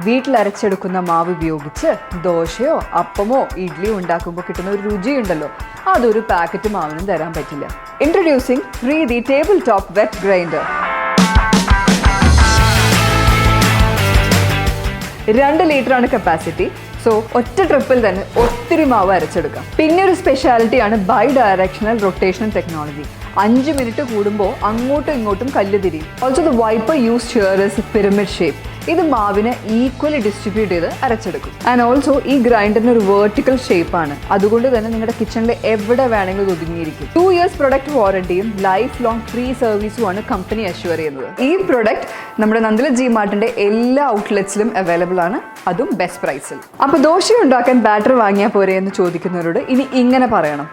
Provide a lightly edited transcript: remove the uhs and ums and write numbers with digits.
വീട്ടിൽ അരച്ചെടുക്കുന്ന മാവ് ഉപയോഗിച്ച് ദോശയോ അപ്പമോ ഇഡ്ഡലിയോ ഉണ്ടാക്കുമ്പോൾ കിട്ടുന്ന ഒരു രുചിയുണ്ടല്ലോ, അതൊരു പാക്കറ്റ് മാവിനും തരാൻ പറ്റില്ല. Introducing Preethi table top wet grinder. 2 ലിറ്ററാണ് കപ്പാസിറ്റി. സോ ഒറ്റ ട്രിപ്പിൽ തന്നെ ഒത്തിരി മാവ് അരച്ചെടുക്കാം. പിന്നെ ഒരു സ്പെഷ്യാലിറ്റിയാണ് bidirectional rotational technology. 5 minute കൂടുമ്പോൾ അങ്ങോട്ടും ഇങ്ങോട്ടും കല്ല് തിരിയും. Also the wiper use here is pyramid shape. ഇത് മാവിനെ ഈക്വലി ഡിസ്ട്രിബ്യൂട്ട് ചെയ്ത് അരച്ചെടുക്കും. ആൻഡ് ഓൾസോ ഈ ഗ്രൈൻഡറിന് ഒരു വേർട്ടിക്കൽ ഷേപ്പാണ്. അതുകൊണ്ട് തന്നെ നിങ്ങളുടെ കിച്ചണിൽ എവിടെ വേണമെങ്കിലും ഒതുങ്ങിയിരിക്കും. 2 ഇയേഴ്സ് പ്രൊഡക്റ്റ് വാറണ്ടിയും ലൈഫ് ലോങ് ഫ്രീ സർവീസുമാണ് കമ്പനി അഷ്യൂർ ചെയ്യുന്നത്. ഈ പ്രൊഡക്റ്റ് നമ്മുടെ നന്ദില ജി മാർട്ടിന്റെ എല്ലാ ഔട്ട്ലെറ്റ്സിലും അവൈലബിൾ ആണ്, അതും ബെസ്റ്റ് പ്രൈസിൽ. അപ്പോൾ ദോശ ഉണ്ടാക്കാൻ ബാറ്റർ വാങ്ങിയാൽ പോരെ എന്ന് ചോദിക്കുന്നവരോട് ഇനി ഇങ്ങനെ പറയണം: